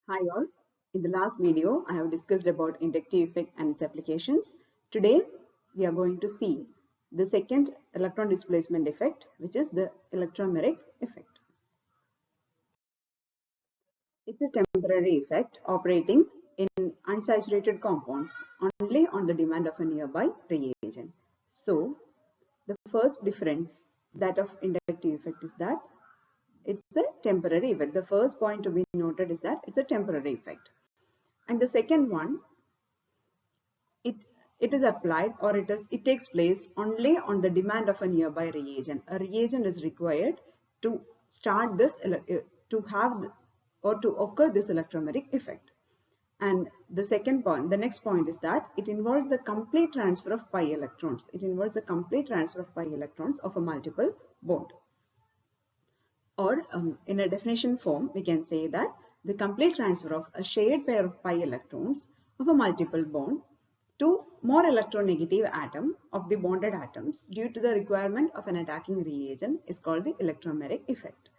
Hi all. In the last video, I have discussed about inductive effect and its applications. Today, we are going to see the second electron displacement effect, which is the electromeric effect. It's a temporary effect operating in unsaturated compounds only on the demand of a nearby reagent. So, the first difference that of inductive effect is that it's a temporary effect. The first point to be noted is that it's a temporary effect. And the second one, it is applied or it takes place only on the demand of a nearby reagent. A reagent is required to start this to have or to occur this electromeric effect. And the second point, the next point is that it involves the complete transfer of pi electrons. It involves the complete transfer of pi electrons of a multiple bond. Or in a definition form, we can say that the complete transfer of a shared pair of pi electrons of a multiple bond to more electronegative atom of the bonded atoms due to the requirement of an attacking reagent is called the electromeric effect.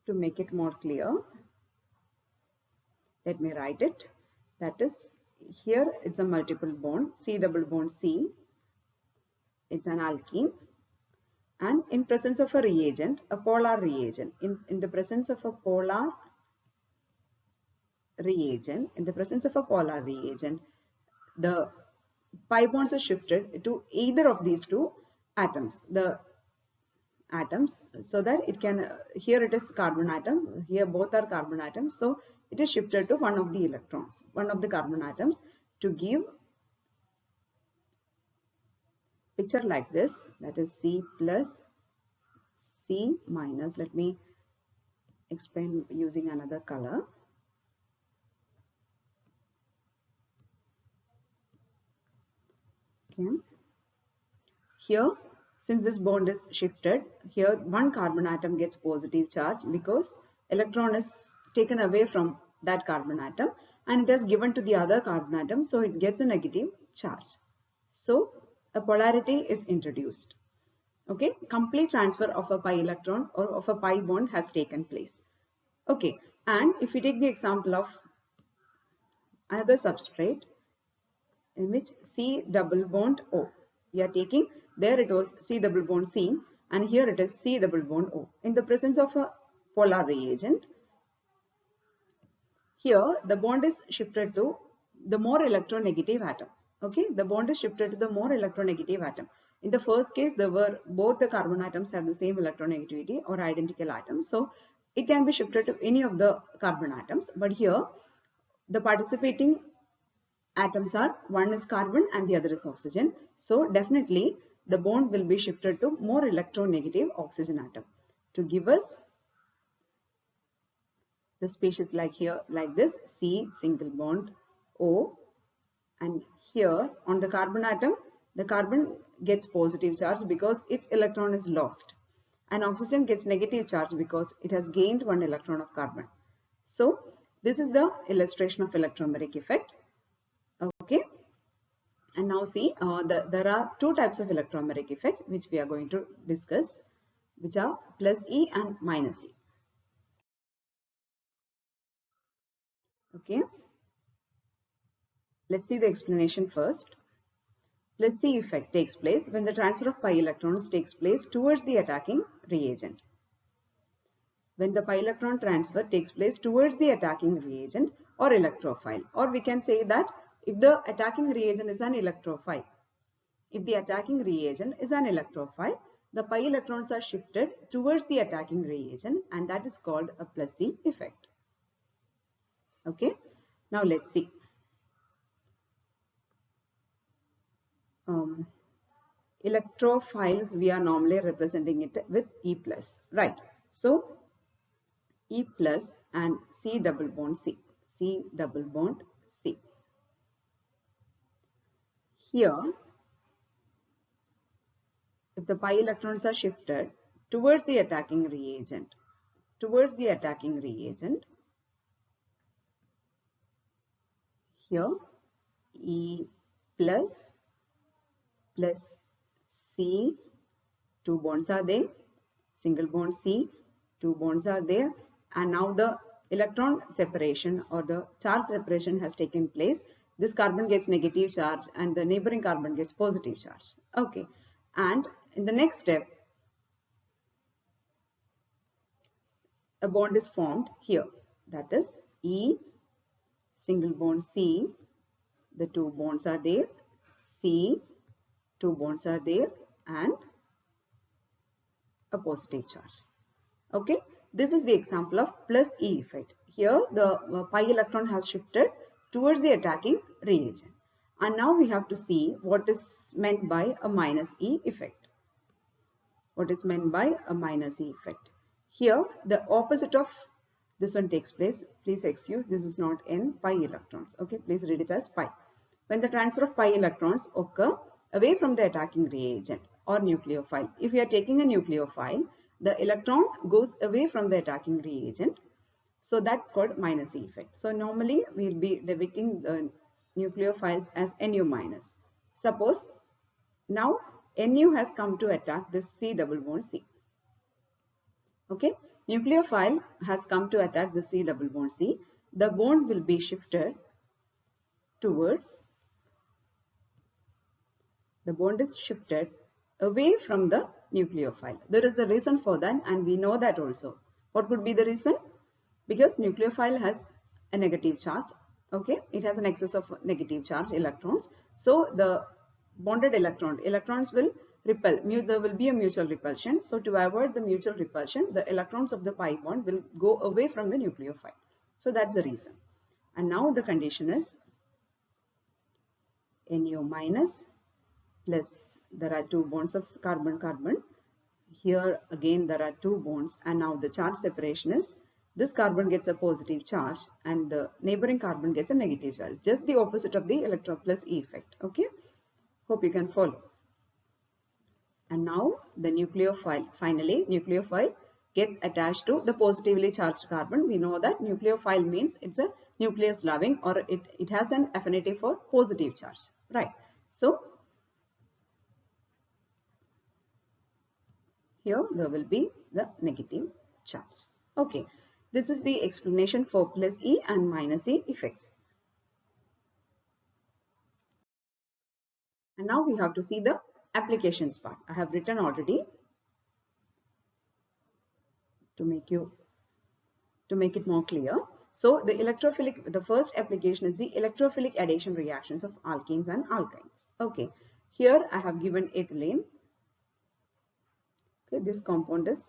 To make it more clear, let me write it. That is, here it's a multiple bond, C double bond C. It's an alkene. And in presence of a reagent, a polar reagent, in the presence of a polar reagent, the pi bonds are shifted to either of these two atoms, so that it can, here it is carbon atom, here both are carbon atoms, so it is shifted to one of the electrons, one of the carbon atoms, to give picture like this, that is C plus C minus. Let me explain using another color. Okay. Here, since this bond is shifted, here one carbon atom gets positive charge because electron is taken away from that carbon atom and it is given to the other carbon atom, so it gets a negative charge. So a polarity is introduced. Okay, complete transfer of a pi electron or of a pi bond has taken place. Okay, and if we take the example of another substrate in which C double bond O, we are taking, there it was C double bond C and here it is C double bond O. In the presence of a polar reagent, here the bond is shifted to the more electronegative atom. Okay, the bond is shifted to the more electronegative atom. In the first case, there were both the carbon atoms have the same electronegativity or identical atoms, so it can be shifted to any of the carbon atoms. But here, the participating atoms are, one is carbon and the other is oxygen. So definitely the bond will be shifted to more electronegative oxygen atom to give us the species like here, like this, C single bond O, and here on the carbon atom, the carbon gets positive charge because its electron is lost, and oxygen gets negative charge because it has gained one electron of carbon. So this is the illustration of electromeric effect. Okay, and now see, there are two types of electromeric effect which we are going to discuss, which are plus E and minus E. Okay, let's see the explanation first. Plus C effect takes place when the transfer of pi electrons takes place towards the attacking reagent. When the pi electron transfer takes place towards the attacking reagent or electrophile, or we can say that if the attacking reagent is an electrophile, the pi electrons are shifted towards the attacking reagent, and that is called a plus C effect. Okay, now let's see. Electrophiles, we are normally representing it with E plus, right? So E plus and C double bond C, C double bond C. Here, if the pi electrons are shifted towards the attacking reagent, here E plus plus C, two bonds are there, single bond C, two bonds are there, and now the electron separation or the charge separation has taken place, this carbon gets negative charge and the neighboring carbon gets positive charge. Okay, and in the next step, a bond is formed here, that is E, single bond C, the two bonds are there, C, two bonds are there, and a positive charge. Okay, this is the example of plus E effect. Here the pi electron has shifted towards the attacking reagent. And now we have to see what is meant by a minus E effect. What is meant by a minus E effect? Here the opposite of this one takes place. Please excuse, this is not N, pi electrons. Okay, please read it as pi. When the transfer of pi electrons occur away from the attacking reagent or nucleophile. If you are taking a nucleophile, the electron goes away from the attacking reagent. So that's called minus E effect. So normally we will be depicting the nucleophiles as Nu minus. Suppose now Nu has come to attack this C double bond C. Okay, nucleophile has come to attack the C double bond C. The bond will be shifted towards, the bond is shifted away from the nucleophile. There is a reason for that and we know that also. What could be the reason? Because nucleophile has a negative charge. Okay, it has an excess of negative charge electrons. So the bonded electrons will repel. There will be a mutual repulsion. So to avoid the mutual repulsion, the electrons of the pi bond will go away from the nucleophile. So that's the reason. And now the condition is Nu minus plus there are two bonds of carbon-carbon. Here again there are two bonds and now the charge separation is this carbon gets a positive charge and the neighboring carbon gets a negative charge. Just the opposite of the electron plus E effect. Okay, hope you can follow. And now the nucleophile, finally nucleophile gets attached to the positively charged carbon. We know that nucleophile means it's a nucleus loving or it has an affinity for positive charge, right? So here there will be the negative charge. Okay, this is the explanation for plus E and minus E effects. And now we have to see the applications part. I have written already to make it more clear. So the first application is the electrophilic addition reactions of alkenes and alkynes. Okay, here I have given ethylene. Okay, this compound is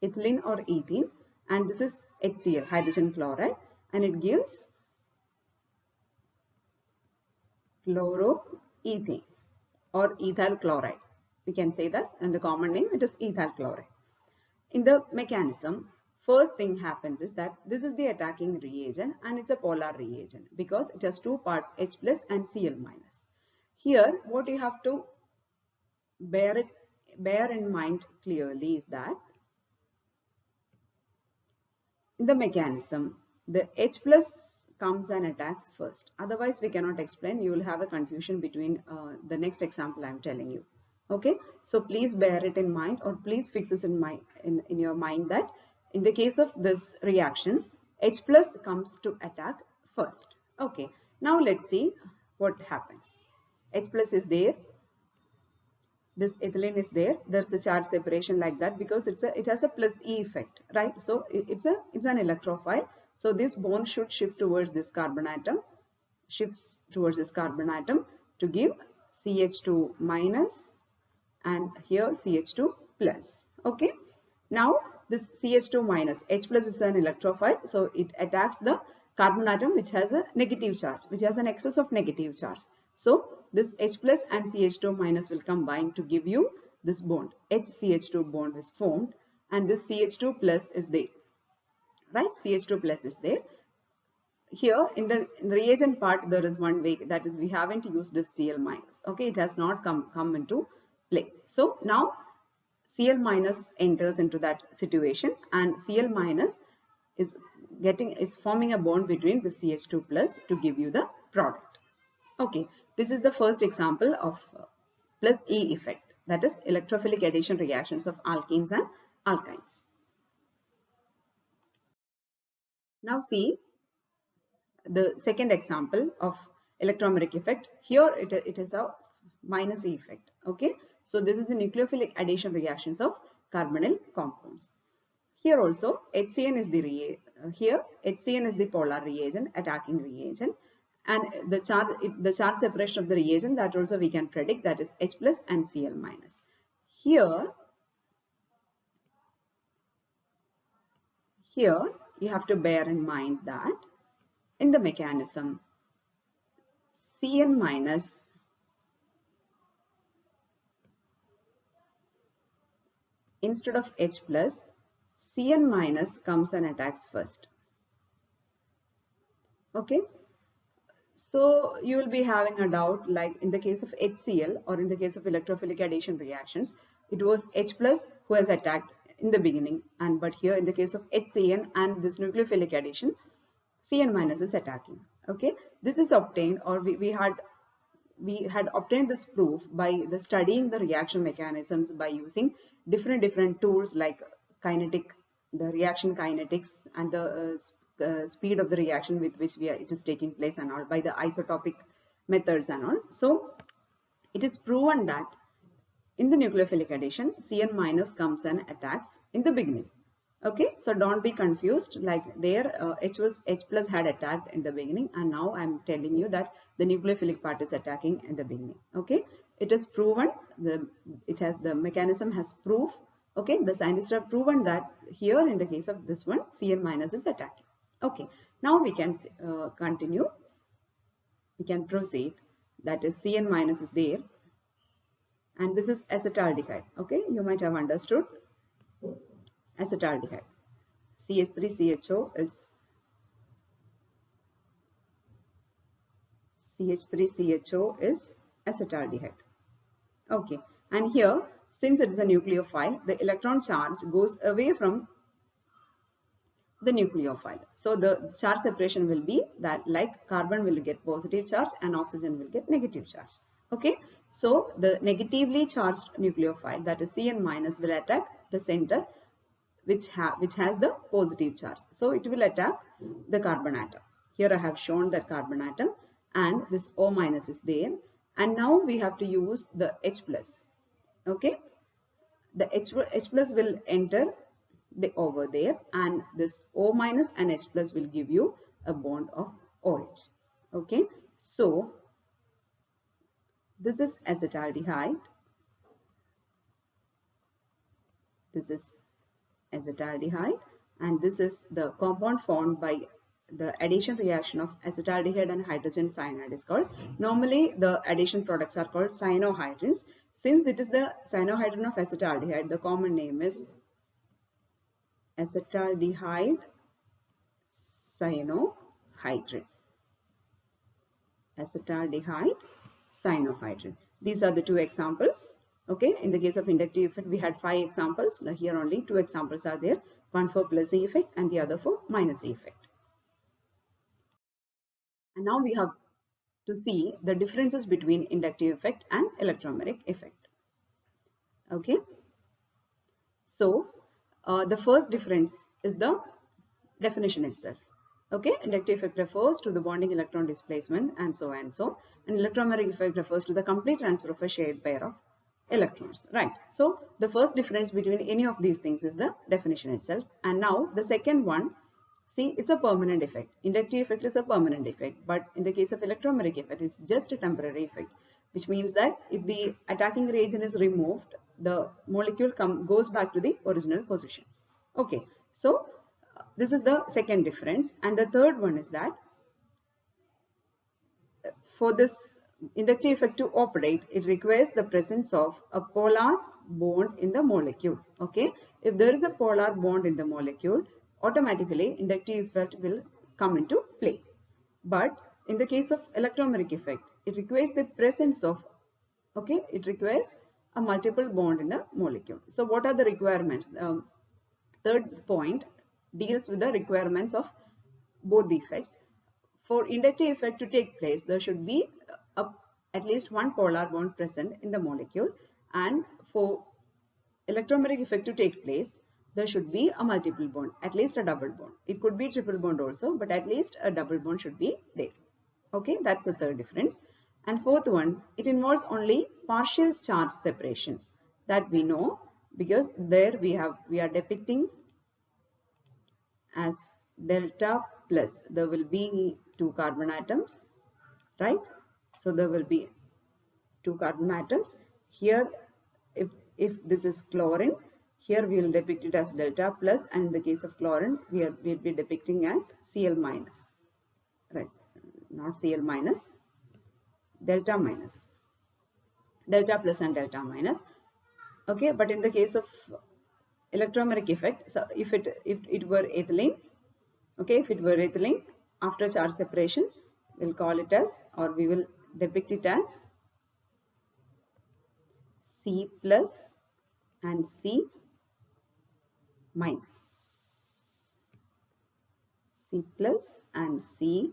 ethylene or ethene and this is HCl, hydrogen chloride, and it gives chloroethane or ethyl chloride. We can say that, and the common name it is ethyl chloride. In the mechanism, first thing happens is that this is the attacking reagent and it's a polar reagent because it has two parts, H plus and Cl minus. Here what you have to bear in mind clearly is that in the mechanism the H plus comes and attacks first. Otherwise we cannot explain. You will have a confusion between the next example I am telling you. Okay, so please bear it in mind or please fix this in your mind that in the case of this reaction H plus comes to attack first. Okay, now let's see what happens. H plus is there, this ethylene is there, there's a charge separation like that because it has a plus E effect, right? So it's an electrophile. So this bond should shift towards this carbon atom, shifts towards this carbon atom to give CH2 minus and here CH2 plus. Okay, now this CH2 minus, H plus is an electrophile, so it attacks the carbon atom which has a negative charge, which has an excess of negative charge. So this H plus and CH2 minus will combine to give you this bond. HCH2 bond is formed and this CH2 plus is there, right? CH2 plus is there. Here in the reagent part there is one way, that is we haven't used this Cl minus. Okay, it has not come into play. So now Cl minus enters into that situation and Cl minus is forming a bond between the CH2 plus to give you the product. Okay, this is the first example of plus E effect, that is electrophilic addition reactions of alkenes and alkynes. Now see the second example of electromeric effect. Here it is a minus E effect. Okay, so this is the nucleophilic addition reactions of carbonyl compounds. Here also HCN is the HCN is the polar reagent, attacking reagent, and the charge separation of the reagent, that also we can predict, that is H plus and Cl minus. Here you have to bear in mind that in the mechanism Cn minus instead of H plus, Cn minus comes and attacks first. Okay, so you will be having a doubt, like in the case of HCl or in the case of electrophilic addition reactions, it was H plus who has attacked in the beginning, and but here in the case of HCN and this nucleophilic addition, Cn minus is attacking. Okay, this is obtained, or we had obtained this proof by the studying the reaction mechanisms by using different tools like the reaction kinetics, and the speed of the reaction with which it is taking place, and all by the isotopic methods and all. So it is proven that in the nucleophilic addition, Cn minus comes and attacks in the beginning. Okay, so don't be confused, like there H plus had attacked in the beginning, and now I'm telling you that the nucleophilic part is attacking in the beginning. Okay, it is proven, the mechanism has proof. Okay, the scientists have proven that here in the case of this one, Cn minus is attacking. Okay, now we can continue, we can proceed, that is Cn minus is there, and this is acetaldehyde. Okay, you might have understood acetaldehyde. CH3CHO is acetaldehyde. Okay, and here since it is a nucleophile, the electron charge goes away from the nucleophile. So the charge separation will be that, like carbon will get positive charge and oxygen will get negative charge. Okay, so the negatively charged nucleophile, that is Cn minus, will attack the center which has the positive charge. So it will attack the carbon atom. Here I have shown that carbon atom, and this O minus is there, and now we have to use the H plus. Okay, the H plus will enter over there, and this O minus and H plus will give you a bond of OH. Okay, so this is acetaldehyde, this is acetaldehyde, and this is the compound formed by the addition reaction of acetaldehyde and hydrogen cyanide is called. Normally the addition products are called cyanohydrins. Since it is the cyanohydrin of acetaldehyde, the common name is acetaldehyde cyanohydrin. Acetaldehyde cyanohydrin. These are the two examples. Okay, in the case of inductive effect, we had 5 examples. Now here only 2 examples are there, one for plus E effect and the other for minus E effect. And now we have to see the differences between inductive effect and electromeric effect. Okay, so the first difference is the definition itself. Okay, inductive effect refers to the bonding electron displacement and so and so, and electromeric effect refers to the complete transfer of a shared pair of electrons, right? So the first difference between any of these things is the definition itself. And now the second one, see, it's a permanent effect. Inductive effect is a permanent effect, but in the case of electromeric effect, it's just a temporary effect, which means that if the attacking reagent is removed, the molecule goes back to the original position. Okay, so this is the second difference. And the third one is that for this inductive effect to operate, it requires the presence of a polar bond in the molecule. Okay, if there is a polar bond in the molecule, automatically inductive effect will come into play. But in the case of electromeric effect, it requires the presence of, okay, it requires a multiple bond in the molecule. So what are the requirements? Third point deals with the requirements of both the effects. For inductive effect to take place, there should be at least one polar bond present in the molecule, and for electromeric effect to take place, there should be a multiple bond, at least a double bond. It could be triple bond also, but at least a double bond should be there. Okay, that's the third difference. And fourth one, it involves only partial charge separation. That we know, because there we are depicting as delta plus. There will be two carbon atoms, right? So there will be two carbon atoms. Here, if this is chlorine, here we will depict it as delta plus, and in the case of chlorine, we'll be depicting as Cl minus, right? Not Cl minus, delta minus, delta plus and delta minus. Okay, but in the case of electromeric effect, so if it were ethylene, okay, if it were ethylene, after charge separation, we'll call it as, or we will depict it as C plus and C minus. C plus and C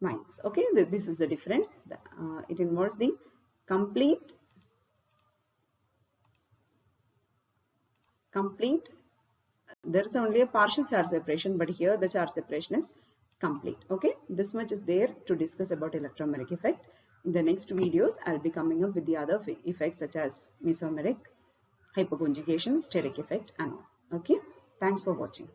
minus. Okay, this is the difference. It involves the complete, there is only a partial charge separation, but here the charge separation is complete. Okay, this much is there to discuss about electromeric effect. In the next videos, I'll be coming up with the other effects such as mesomeric, hypoconjugation, steric effect and all. Okay, thanks for watching.